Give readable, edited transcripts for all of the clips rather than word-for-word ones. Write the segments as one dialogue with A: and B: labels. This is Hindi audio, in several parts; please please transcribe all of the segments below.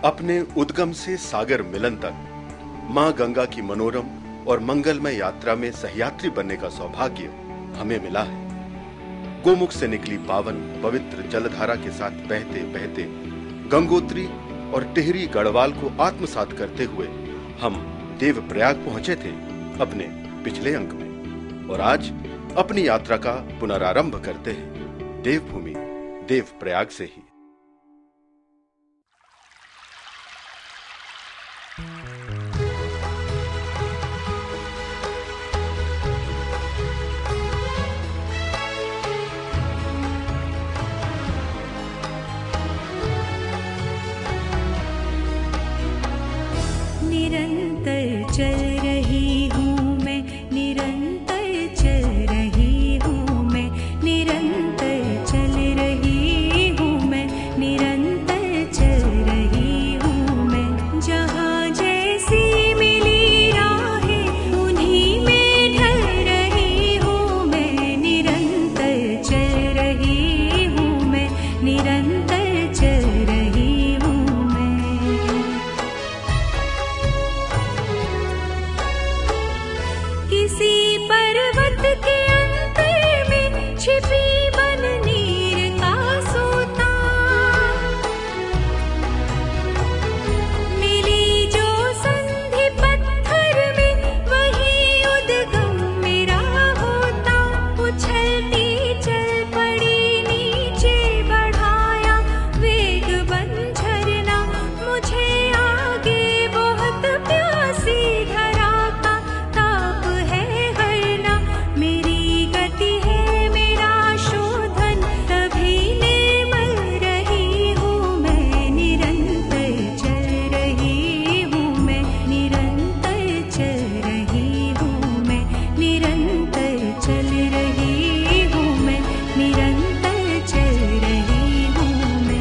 A: अपने उद्गम से सागर मिलन तक मां गंगा की मनोरम और मंगलमय यात्रा में सहयात्री बनने का सौभाग्य हमें मिला है। गोमुख से निकली पावन पवित्र जलधारा के साथ बहते बहते गंगोत्री और टिहरी गढ़वाल को आत्मसात करते हुए हम देवप्रयाग पहुंचे थे अपने पिछले अंक में, और आज अपनी यात्रा का पुनरारंभ करते हैं देवभूमि देवप्रयाग से ही।
B: निरंतर चल रही हूँ मैं, निरंतर चल रही हूँ मैं, निरंतर चल रही हूँ मैं, निरंतर चल रही हूँ मैं। जहाँ जैसी मिली राहें उन्हीं में ढल रही हूँ मैं, निरंतर चल रही हूँ मैं, निरंतर चल रही हूँ मैं। किसी पर्वत के अंतर में छिपी बन नीर का सोता, मिली जो संधि पत्थर में वही उद्गम मेरा होता। उछलती चल पड़ी नीचे बढ़ाया वेग बन झरना, मुझे आगे बहुत प्यासी धरा का ताप है हरना। मेरी गति है मेरा शोधन, तभी निर्मल रही हूँ मैं, निरंतर चल रही हूँ मैं, निरंतर चल रही हूँ मैं, निरंतर चल रही हूँ मैं, निरंतर चल रही हूँ मैं।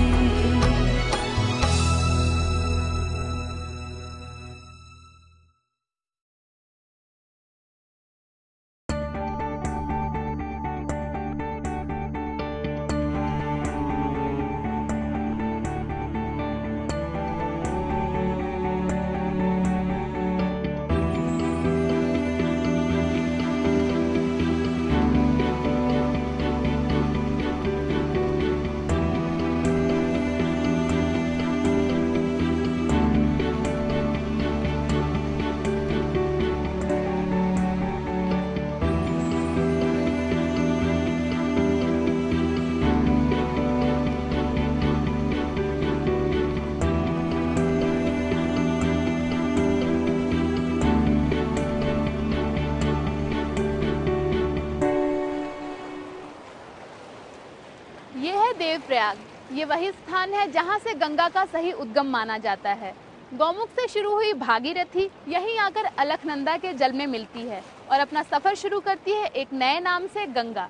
C: ये है देवप्रयाग। ये वही स्थान है जहाँ से गंगा का सही उद्गम माना जाता है। गौमुख से शुरू हुई भागीरथी यहीं आकर अलकनंदा के जल में मिलती है और अपना सफर शुरू करती है एक नए नाम से, गंगा।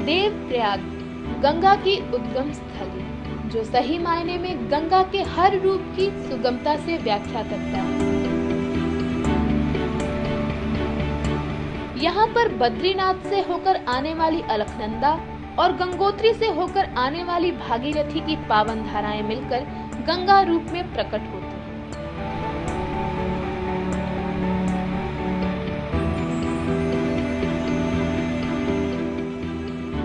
C: देवप्रयाग गंगा की उद्गम स्थली, जो सही मायने में गंगा के हर रूप की सुगमता से व्याख्या करता है। यहाँ पर बद्रीनाथ से होकर आने वाली अलकनंदा और गंगोत्री से होकर आने वाली भागीरथी की पावन धाराएं मिलकर गंगा रूप में प्रकट होती हैं।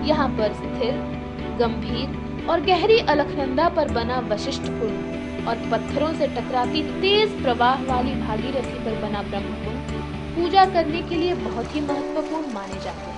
C: यहाँ पर स्थिर, गंभीर और गहरी अलकनंदा पर बना वशिष्ठ कुंड और पत्थरों से टकराती तेज प्रवाह वाली भागीरथी पर बना ब्रह्मकुंड पूजा करने के लिए बहुत ही महत्वपूर्ण माने जाते हैं।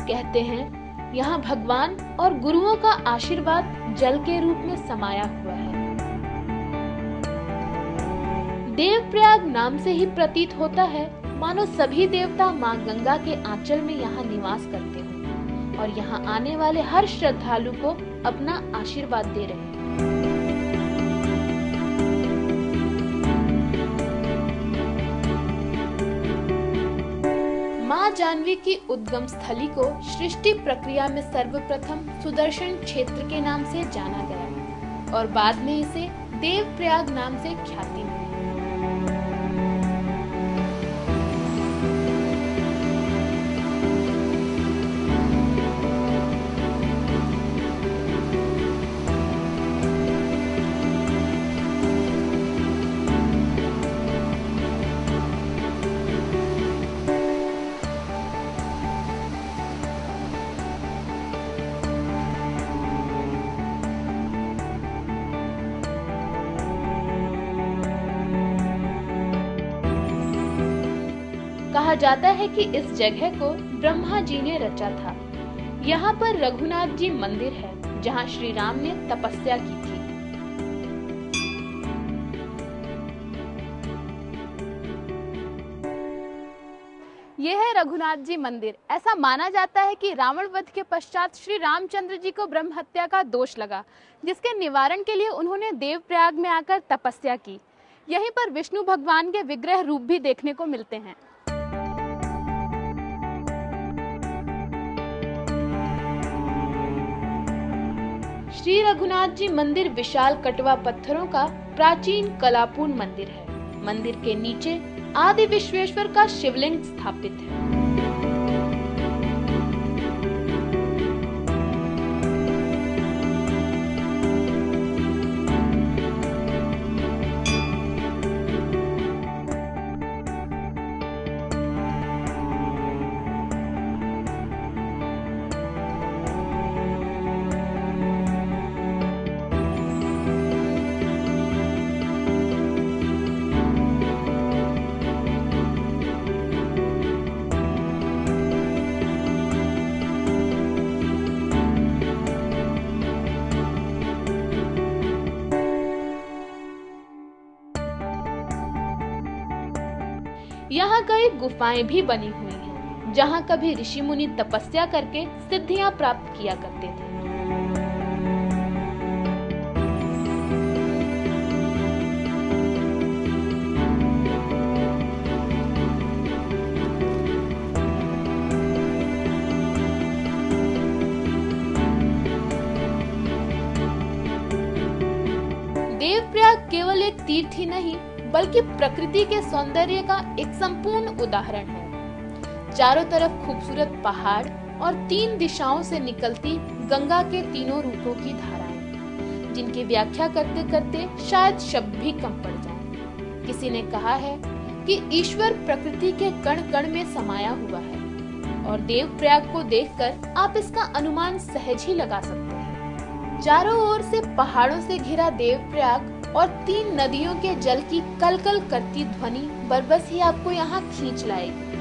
C: कहते हैं यहाँ भगवान और गुरुओं का आशीर्वाद जल के रूप में समाया हुआ है। देवप्रयाग नाम से ही प्रतीत होता है मानो सभी देवता मां गंगा के आंचल में यहाँ निवास करते हैं और यहाँ आने वाले हर श्रद्धालु को अपना आशीर्वाद दे रहे हैं। मां जानवी की उद्गम स्थली को सृष्टि प्रक्रिया में सर्वप्रथम सुदर्शन क्षेत्र के नाम से जाना गया और बाद में इसे देवप्रयाग नाम से ख्याति मिली। कहा जाता है कि इस जगह को ब्रह्मा जी ने रचा था। यहाँ पर रघुनाथ जी मंदिर है जहाँ श्री राम ने तपस्या की थी।
D: यह है रघुनाथ जी मंदिर। ऐसा माना जाता है कि रावण वध के पश्चात श्री रामचंद्र जी को ब्रह्म हत्या का दोष लगा, जिसके निवारण के लिए उन्होंने देवप्रयाग में आकर तपस्या की। यहीं पर विष्णु भगवान के विग्रह रूप भी देखने को मिलते हैं।
C: श्री रघुनाथ जी मंदिर विशाल कटवा पत्थरों का प्राचीन कलापूर्ण मंदिर है। मंदिर के नीचे आदि विश्वेश्वर का शिवलिंग स्थापित है। यहाँ कई गुफाएं भी बनी हुई हैं, जहाँ कभी ऋषि मुनि तपस्या करके सिद्धियां प्राप्त किया करते थे। देवप्रयाग केवल एक तीर्थ ही नहीं बल्कि प्रकृति के सौंदर्य का एक संपूर्ण उदाहरण है। चारों तरफ खूबसूरत पहाड़ और 3 दिशाओं से निकलती गंगा के तीनों रूपों की धाराएं, जिनकी व्याख्या करते करते शायद शब्द भी कम पड़ जाएं। किसी ने कहा है कि ईश्वर प्रकृति के कण कण में समाया हुआ है और देवप्रयाग को देखकर आप इसका अनुमान सहज ही लगा सकते हैं। चारों ओर से पहाड़ों से घिरा देवप्रयाग और 3 नदियों के जल की कलकल करती ध्वनि बरबस ही आपको यहाँ खींच लाएगी।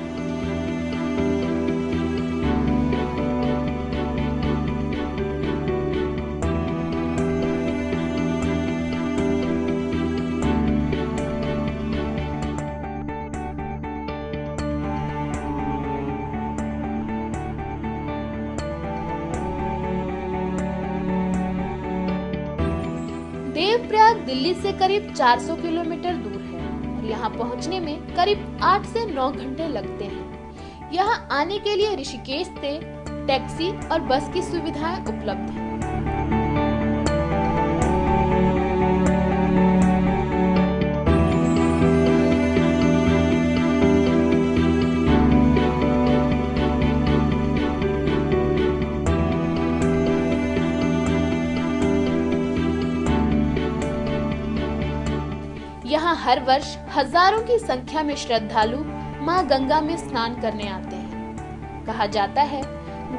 C: देवप्रयाग दिल्ली से करीब 400 किलोमीटर दूर है और यहाँ पहुँचने में करीब 8 से 9 घंटे लगते हैं। यहाँ आने के लिए ऋषिकेश से टैक्सी और बस की सुविधाएं उपलब्ध हैं। यहाँ हर वर्ष हजारों की संख्या में श्रद्धालु मां गंगा में स्नान करने आते हैं। कहा जाता है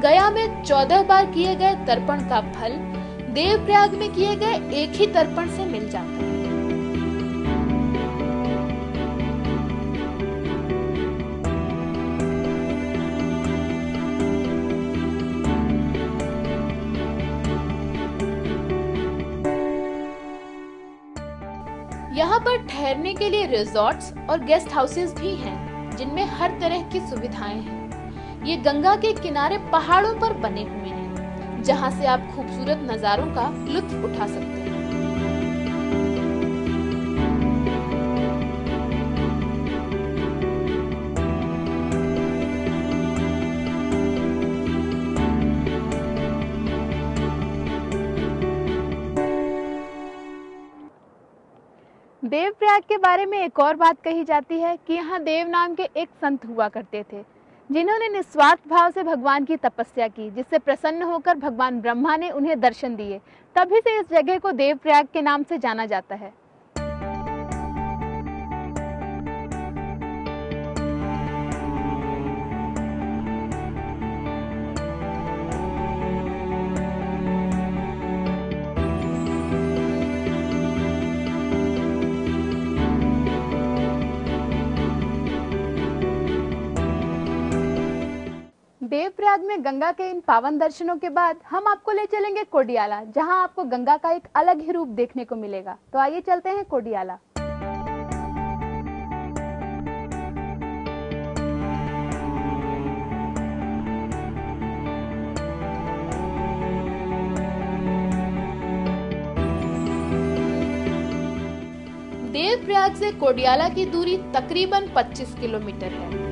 C: गया में 14 बार किए गए तर्पण का फल देवप्रयाग में किए गए एक ही तर्पण से मिल जाता है। यहाँ पर ठहरने के लिए रिजॉर्ट्स और गेस्ट हाउसेस भी हैं, जिनमें हर तरह की सुविधाएं हैं। ये गंगा के किनारे पहाड़ों पर बने हुए हैं, जहाँ से आप खूबसूरत नज़ारों का लुत्फ उठा सकते हैं।
D: देवप्रयाग के बारे में एक और बात कही जाती है कि यहाँ देव नाम के एक संत हुआ करते थे, जिन्होंने निस्वार्थ भाव से भगवान की तपस्या की, जिससे प्रसन्न होकर भगवान ब्रह्मा ने उन्हें दर्शन दिए। तभी से इस जगह को देवप्रयाग के नाम से जाना जाता है। देवप्रयाग में गंगा के इन पावन दर्शनों के बाद हम आपको ले चलेंगे कोडियाला, जहां आपको गंगा का एक अलग ही रूप देखने को मिलेगा। तो आइए चलते हैं कोडियाला।
C: देवप्रयाग से कोडियाला की दूरी तकरीबन 25 किलोमीटर है।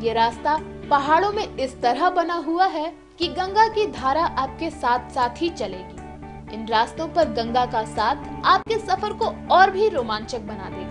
C: ये रास्ता पहाड़ों में इस तरह बना हुआ है कि गंगा की धारा आपके साथ साथ ही चलेगी। इन रास्तों पर गंगा का साथ आपके सफर को और भी रोमांचक बना देगा।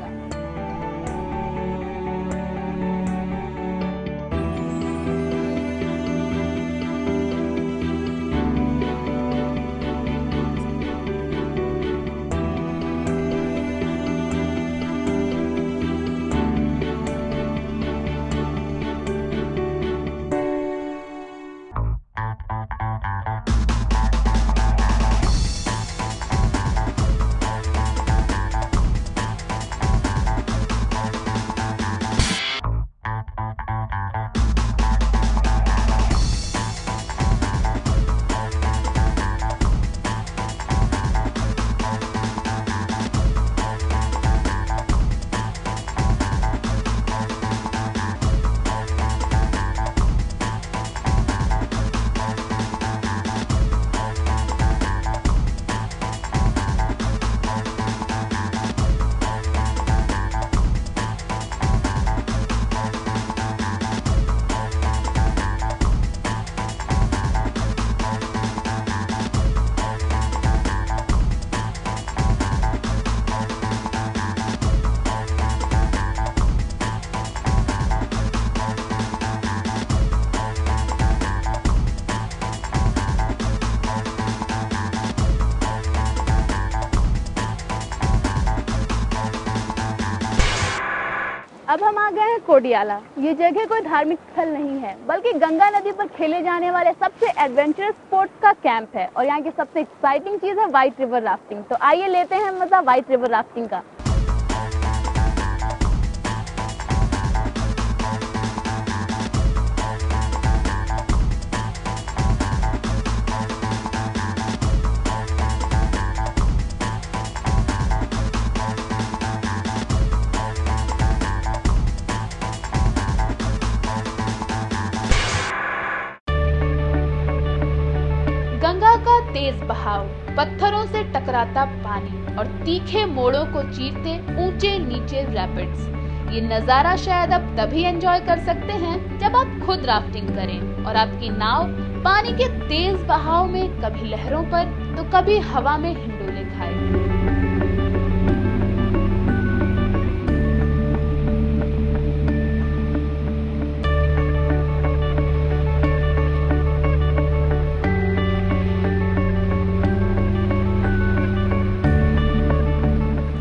D: अब हम आ गए हैं कोडियाला। ये जगह कोई धार्मिक स्थल नहीं है, बल्कि गंगा नदी पर खेले जाने वाले सबसे एडवेंचरस स्पोर्ट्स का कैंप है। और यहाँ की सबसे एक्साइटिंग चीज है व्हाइट रिवर राफ्टिंग। तो आइए लेते हैं मजा व्हाइट रिवर राफ्टिंग का।
C: गंगा का तेज बहाव, पत्थरों से टकराता पानी और तीखे मोड़ों को चीरते ऊंचे नीचे रैपिड्स, ये नजारा शायद आप तभी एंजॉय कर सकते हैं जब आप खुद राफ्टिंग करें और आपकी नाव पानी के तेज बहाव में कभी लहरों पर तो कभी हवा में हिंडोले खाए।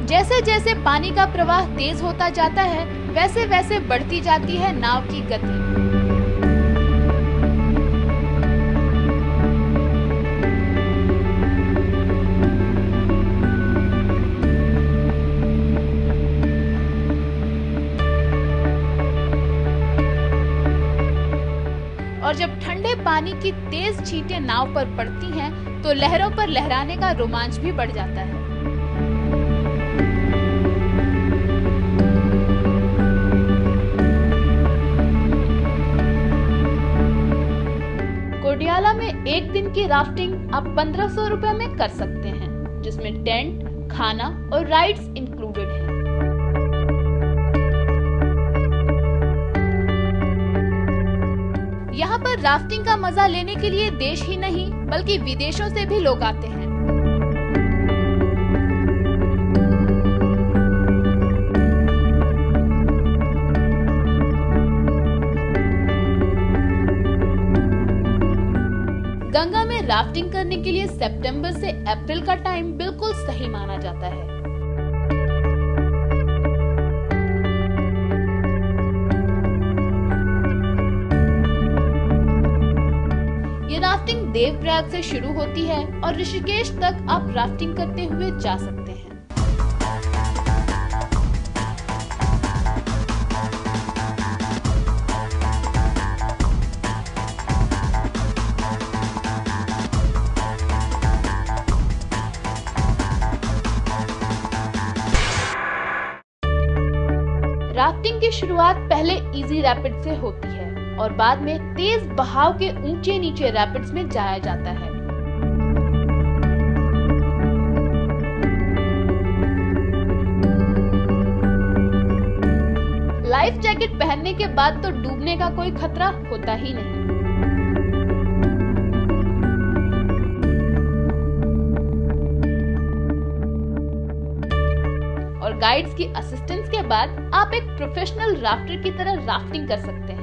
C: जैसे जैसे पानी का प्रवाह तेज होता जाता है, वैसे वैसे बढ़ती जाती है नाव की गति।
D: और जब ठंडे पानी की तेज छींटें नाव पर पड़ती हैं, तो लहरों पर लहराने का रोमांच भी बढ़ जाता है। कोडियाला में एक दिन की राफ्टिंग आप 1500 रुपए में कर सकते हैं, जिसमें टेंट, खाना और राइड्स इंक्लूडेड हैं। यहाँ पर राफ्टिंग का मजा लेने के लिए देश ही नहीं बल्कि विदेशों से भी लोग आते हैं। गंगा में राफ्टिंग करने के लिए सितंबर से अप्रैल का टाइम बिल्कुल सही माना जाता है। ये राफ्टिंग देवप्रयाग से शुरू होती है और ऋषिकेश तक आप राफ्टिंग करते हुए जा सकते हैं। राफ्टिंग की शुरुआत पहले इजी रैपिड से होती है और बाद में तेज बहाव के ऊंचे नीचे रैपिड्स में जाया जाता है। लाइफ जैकेट पहनने के बाद तो डूबने का कोई खतरा होता ही नहीं। और गाइड्स की असिस्टेंस के बाद आप एक प्रोफेशनल राफ्टर की तरह राफ्टिंग कर सकते हैं।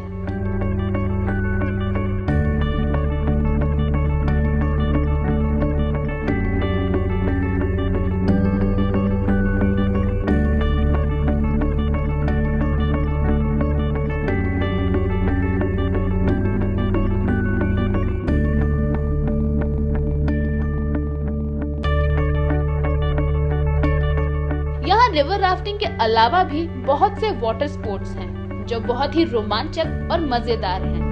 D: यहाँ रिवर राफ्टिंग के अलावा भी बहुत से वाटर स्पोर्ट्स हैं, जो बहुत ही रोमांचक और मजेदार हैं।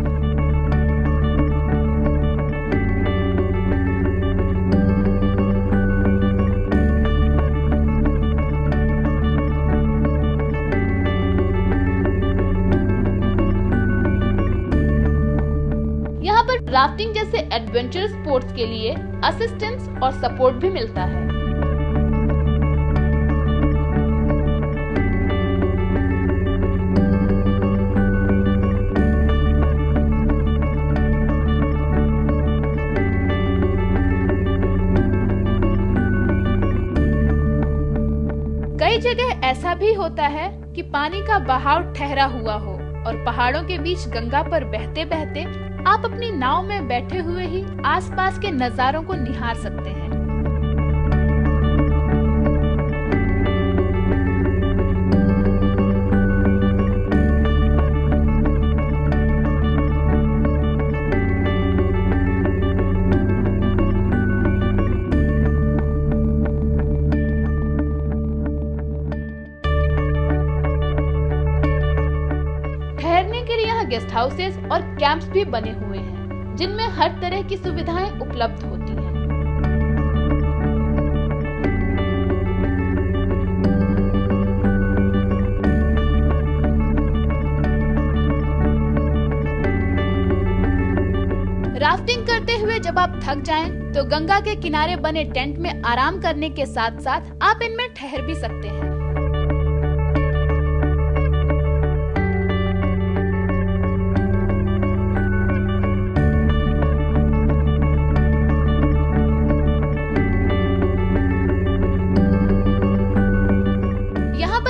D: यहाँ पर राफ्टिंग जैसे एडवेंचर स्पोर्ट्स के लिए असिस्टेंस और सपोर्ट भी मिलता है। कई जगह ऐसा भी होता है कि पानी का बहाव ठहरा हुआ हो और पहाड़ों के बीच गंगा पर बहते बहते आप अपनी नाव में बैठे हुए ही आसपास के नजारों को निहार सकते हैं। ठहरने के लिए यहाँ गेस्ट हाउसेस और कैंप्स भी बने हुए हैं, जिनमें हर तरह की सुविधाएं उपलब्ध होती हैं। राफ्टिंग करते हुए जब आप थक जाएं, तो गंगा के किनारे बने टेंट में आराम करने के साथ साथ आप इनमें ठहर भी सकते हैं।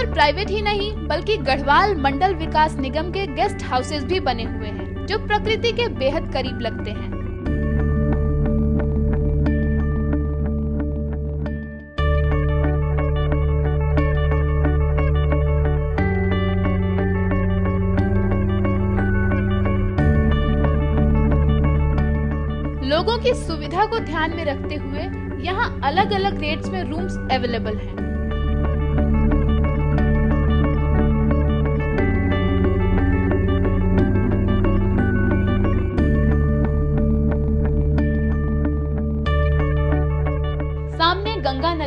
D: प्राइवेट ही नहीं बल्कि गढ़वाल मंडल विकास निगम के गेस्ट हाउसेस भी बने हुए हैं, जो प्रकृति के बेहद करीब लगते हैं। लोगों की सुविधा को ध्यान में रखते हुए यहाँ अलग अलग रेट्स में रूम्स अवेलेबल हैं।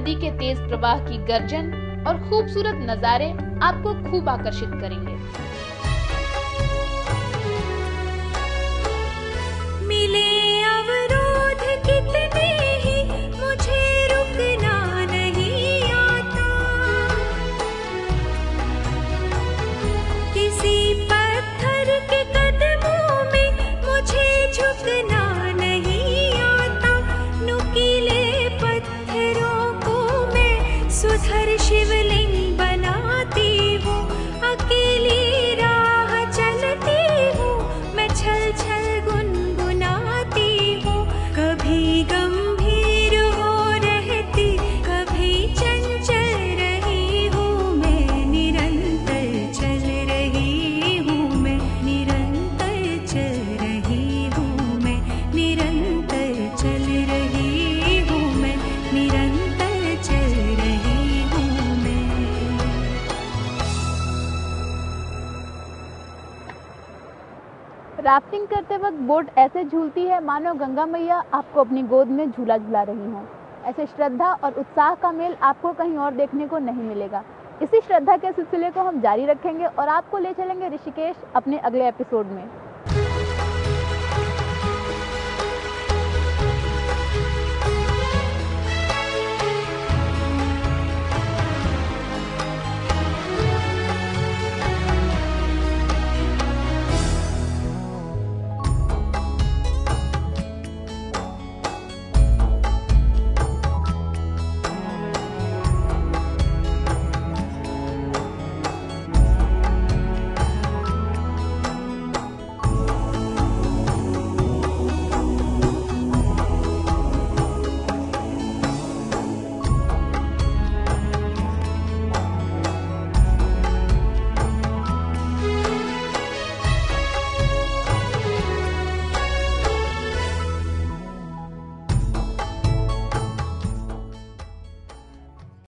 C: नदी के तेज प्रवाह की गर्जन और खूबसूरत नजारे आपको खूब आकर्षित करेंगे।
B: मिले अवरोध कितने ही मुझे रुकना नहीं आता, किसी पत्थर के कदमों में मुझे झुकना नहीं आता। नुकीले पत्थरों को मैं सुधर शिवलिंग बनाती हूँ, अकेली राह चलती हूँ, मैं छल छल गुनगुनाती हूँ। कभी गंभीर हो रहती, कभी चंचल रही हूँ मैं, निरंतर चल रही हूँ मैं, निरंतर चल रही हूँ मैं, निरंतर चल रही हूँ मैं, निरंतर चल रही हूँ मैं।
D: राफ्टिंग करते वक्त बोट ऐसे झूलती है मानो गंगा मैया आपको अपनी गोद में झूला झुला रही हों। ऐसे श्रद्धा और उत्साह का मेल आपको कहीं और देखने को नहीं मिलेगा। इसी श्रद्धा के सिलसिले को हम जारी रखेंगे और आपको ले चलेंगे ऋषिकेश अपने अगले एपिसोड में।